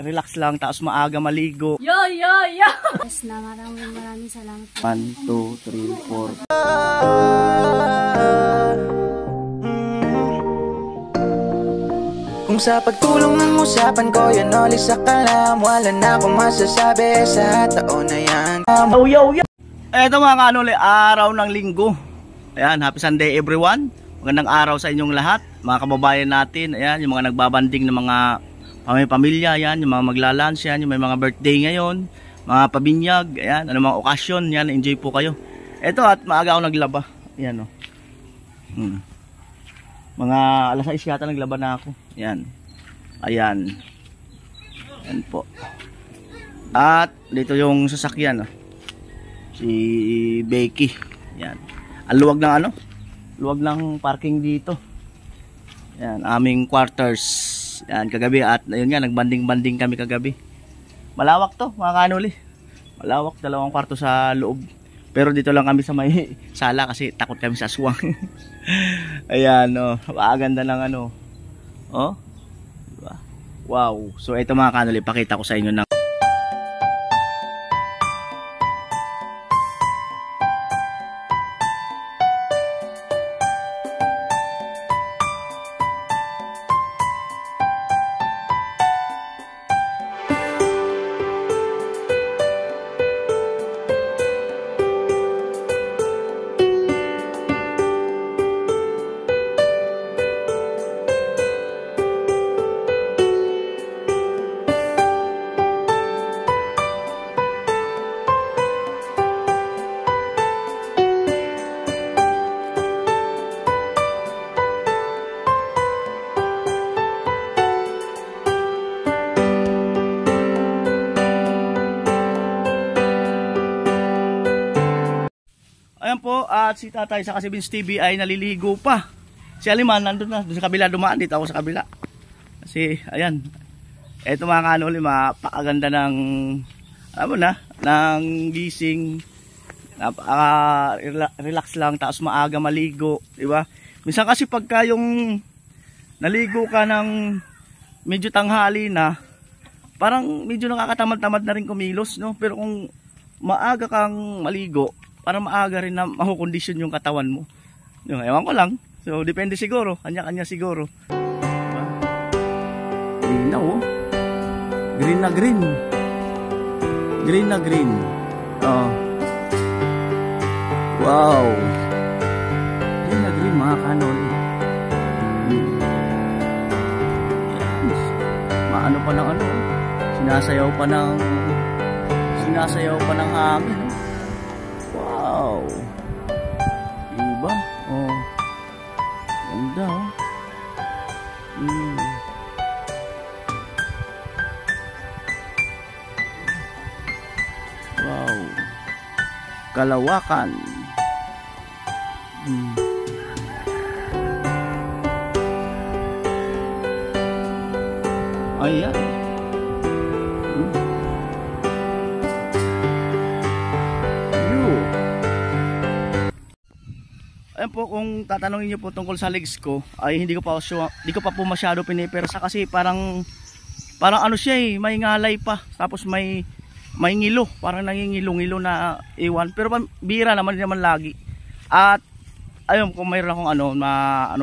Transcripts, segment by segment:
relax lang, tapos maaga maligo. Yo! Yes na, maraming salamat. 1, 2, 3, 4. Kung sa pagtulong ng usapan ko, yan ulit sa kalam. Wala na akong masasabi sa taon na yan. Yo! Eto mga kanoli, araw ng linggo. Ayan, happy Sunday everyone. Magandang araw sa inyong lahat, mga kababayan natin. Ayan, yung mga nagbabanding ng mga pamilya, ayan, yung mga maglalunch, yan, yung may mga birthday ngayon, mga pabinyag, ayan, ano mga okasyon, yan, enjoy po kayo. Eto, at maaga ako naglaba. Ayan, mga alas 6 yata naglaba na ako. Ayan. Ayan. Ayan po. At dito yung sasakyan, si Becky. Ayan. Ang luwag ng luwag ng parking dito. Ayan, aming quarters. Ayan, kagabi. At ayun nga, nagbanding-banding kami kagabi. Malawak to, mga kanuli. Malawak, 2 kwarto sa loob. Pero dito lang kami sa may sala kasi takot kami sa aswang. Ayan, ganda ng diba? Wow. So ito mga kanuli, pakita ko sa inyo ng po, at si tatay sa kasi Vince TV ay naliligo pa. Si Aliman nandun na, doon sa kabila dumaan, dito ako sa kabila. Kasi ayan, eto mga kanoli, mapakaganda ng ng gising. Relax lang, tapos maaga maligo, di ba? Minsan kasi pagka yung naligo ka ng medyo tanghali na, parang medyo nakakatamad-tamad na rin kumilos, no? Pero kung maaga kang maligo, para maaga rin na makukondisyon yung katawan mo. Ewan ko lang. So, depende siguro. Kanya-kanya siguro. Green na, Green na green. Green na green. Wow. Green na green, mga kanoli. Maano pa ng Sinasayaw pa ng hangin. Wow. Diba? Ganda, Wow. Kalawakan. Ayan. Ayan po, kung tatanungin niyo po tungkol sa legs ko, ay hindi ko pa po masyado pinipersa kasi parang siya may ngalay pa, tapos may ngilo, parang nangingilo-ngilo na iwan, pero bira naman lagi. At ayun, kung mayroon akong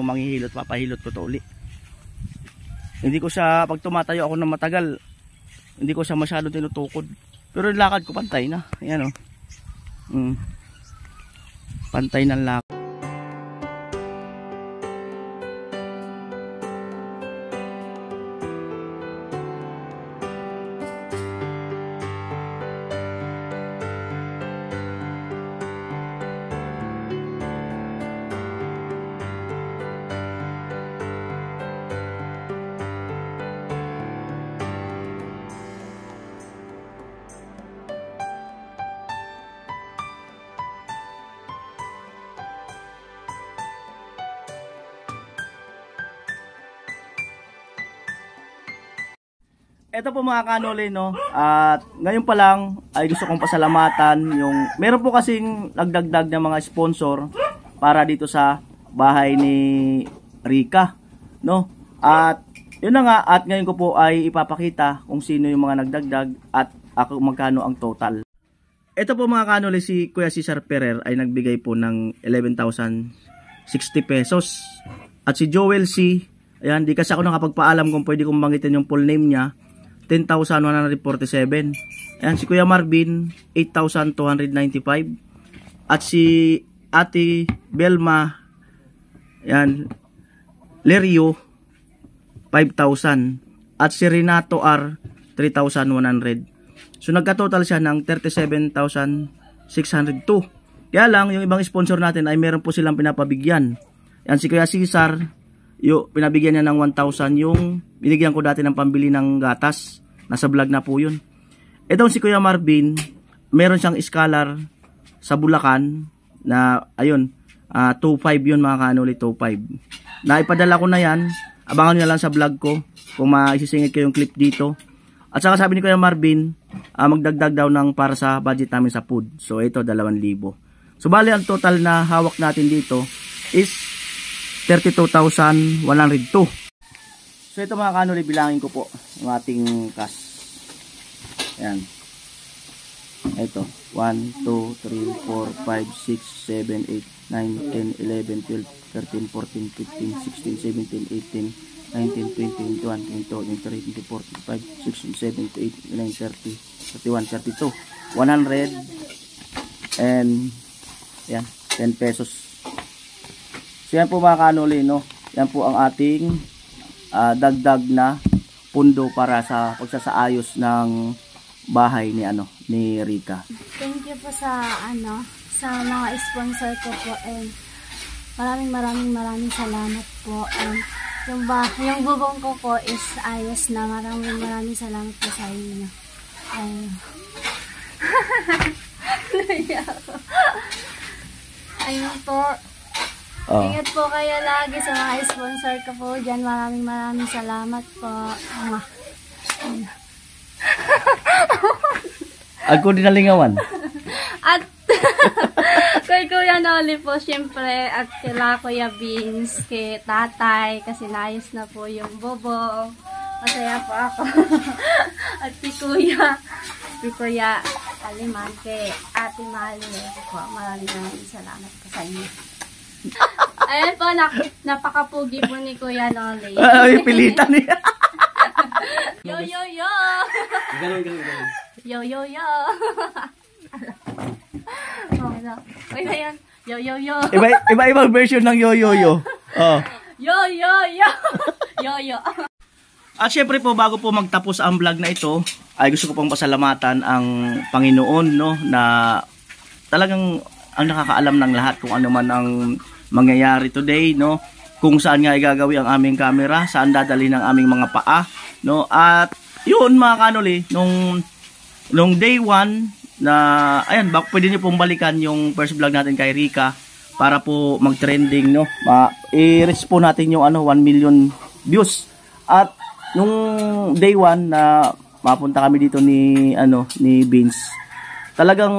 manghihilot, papahilot ko to uli. Hindi ko siya, pag tumatayo ako ng matagal, hindi ko siya masyado tinutukod, pero yung lakad ko pantay na. Ayan, pantay ng lakad. Ito po mga kanoli, no, at ngayon pa lang ay gusto kong pasalamatan yung meron po kasing nagdagdag ng mga sponsor para dito sa bahay ni Rica, no, at Yun na nga, at ngayon ko po ay ipapakita kung sino yung mga nagdagdag at ako magkano ang total. Ito po mga kanoli, si Kuya Cesar Ferrer ay nagbigay po ng 11,060 pesos. At si Joel C, ayan, di kasi ako nakapagpaalam kung pwede kong bangitin yung full name niya, 10,147. Ayan, si Kuya Marvin, 8,295. At si Ate Belma, ayan, Lerio, 5,000. At si Renato R, 3,100. So nagka-total siya ng 37,602. Kaya lang, yung ibang sponsor natin ay meron po silang pinapabigyan. Yan, si Kuya Cesar, pinabigyan niya ng 1,000 yung binigyan ko dati ng pambili ng gatas. Nasa vlog na po yun. Itong si Kuya Marvin, meron siyang scholar sa Bulacan na, ayun, 2,500 yun mga kanuli, 2,500. Naipadala ko na yan. Abangan nyo lang sa vlog ko kung maisisingit ko yung clip dito. At saka sabi ni Kuya Marvin, magdagdag daw ng para sa budget namin sa food. So ito, 2,000. So bali ang total na hawak natin dito is 32,102. So ito mga kanuli, bilangin ko po ang ating cash. Ayan. Ito, 1, 2, 3, 4, 5, 6, 7, 8, 9, 10, 11, 12, 13, 14, 15, 16, 17, 18, 19, 20, 21, 22, 23, 24, 25, 26, 27, 28, 29, 30, 31, 32, 100 and yan, 10 pesos. So yan po mga kanuli, no? Yan po ang ating dagdag na pundo para sa pagsasaayos ng bahay ni Rica. Thank you po sa sa mga sponsor ko po, and maraming salamat po. And yung bubong ko po is ayos na. Maraming salamat po sa inyo. Ayun po. Ingat po kayo lagi sa mga sponsor ko po dyan. Maraming salamat po. Ako din nalingawan. At kay Kuya Noli po, syempre, at kila Kuya Beans, kay Tatay, kasi naayos na po yung bubong. Masaya po ako. At si Kuya Aliman, kay Ate Mali po. Maraming salamat po sa inyo. Ayan po, napakapugi po ni Kuya Noli. Ay, pilitan niya. Yo! Ganun. Yo! Okay na yan. Yo! Iba-ibang version ng yo. Oh. Yo! At syempre po, bago po magtapos ang vlog na ito, ay gusto ko pong pasalamatan ang Panginoon, no, na talagang ang nakakaalam ng lahat kung ano man ang mangyayari today, no, kung saan nga igagawi ang aming camera, saan dadali ng aming mga paa, no. At yun mga kanuli, nung day 1 na, ayan, pwede niyo pong balikan yung first vlog natin kay Rica para po mag-trending, no. I-reach po natin yung 1 million views. At nung day 1 na mapunta kami dito ni Beans, talagang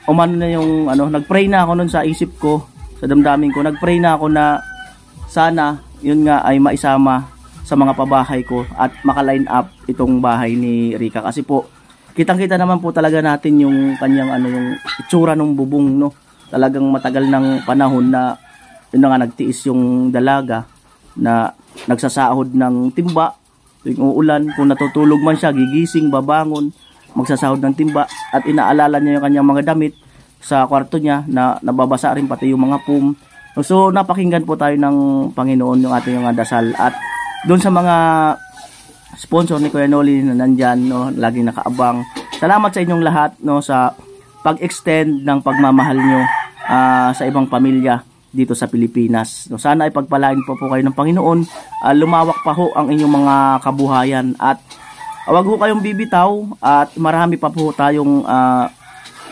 umano na yung nagpray na ako nun sa isip ko, sa damdamin ko, nagpray na ako na sana yun nga ay maisama sa mga pabahay ko at maka-line up itong bahay ni Rica, kasi po kitang-kita naman po talaga natin yung kanyang yung itsura ng bubong, no. Talagang matagal ng panahon na yun nga nagtiis yung dalaga na nagsasahod ng timba tuwing uulan. Kung natutulog man siya, gigising, babangon, magsasahod ng timba, at inaalala niya yung kanyang mga damit sa kwarto niya na nababasa rin pati yung mga pum. So napakinggan po tayo ng Panginoon yung ating mga dasal. At doon sa mga sponsor ni Kuya Noli na nandyan, no, laging nakaabang, salamat sa inyong lahat, no, sa pag-extend ng pagmamahal nyo sa ibang pamilya dito sa Pilipinas. No, sana ay pagpalain po kayo ng Panginoon, lumawak pa ho ang inyong mga kabuhayan, at wag ho kayong bibitaw, at marami pa po tayong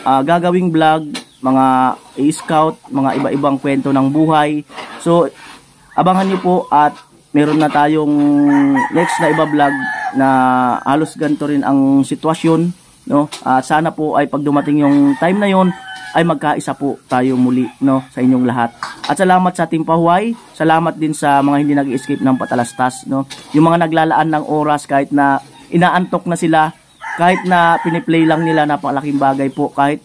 gagawing vlog, mga i-scout, mga iba-ibang kwento ng buhay. So abangan niyo po, at meron na tayong next na iba vlog na halos ganito rin ang sitwasyon no? At sana po ay pag dumating yung time na yon ay magkaisa po tayo muli, no, sa inyong lahat. At salamat sa Team Pahuay, salamat din sa mga hindi nag-escape ng patalastas, no. Yung mga naglalaan ng oras kahit na inaantok na sila, kahit na piniplay lang nila, napakalaking bagay po, kahit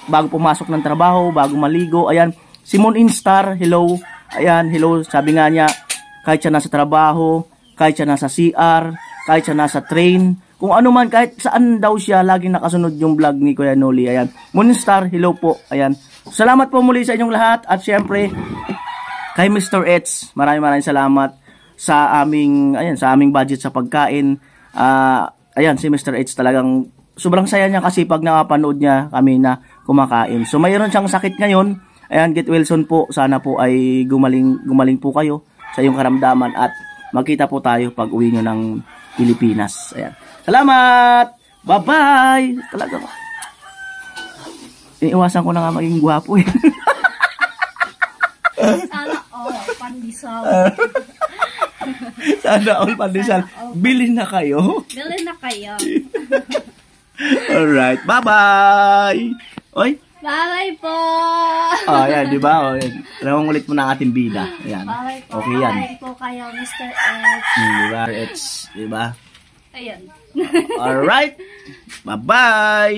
bago pumasok ng trabaho, bago maligo. Ayan, Simon Instar, hello. Ayan, hello, sabi nga niya, kahit siya nasa trabaho, kahit siya nasa CR, kahit siya nasa train, kung ano man, kahit saan daw siya, laging nakasunod yung vlog ni Kuya Noli. Ayan, Moonstar, hello po. Ayan, salamat po muli sa inyong lahat. At syempre, kay Mr. Eds, maraming salamat sa aming, ayan, sa aming budget sa pagkain. Ayan, si Mr. Eds talagang sobrang saya niya kasi pag nakapanood niya kami na kumakain. So, mayroon siyang sakit ngayon. Ayan, get Wilson po. Sana po ay gumaling po kayo sa iyong karamdaman at magkita po tayo pag uwi nyo ng Pilipinas. Ayan. Salamat! Bye-bye! Talaga ba? Iniiwasan ko na nga maging gwapo eh. Sana all pandesal. Sana all pandesal. Bilhin na kayo. Bilhin na kayo. Alright. Bye-bye! Oy! Bye po! Oh, yan, di ba? Oh, yan. Ulit mo na ang ating bida. Ayan. Bye po. Okay yan. Bye po kayo, Mr. Ed. Di ba? It's, di ba? Ayan. Alright. Bye-bye.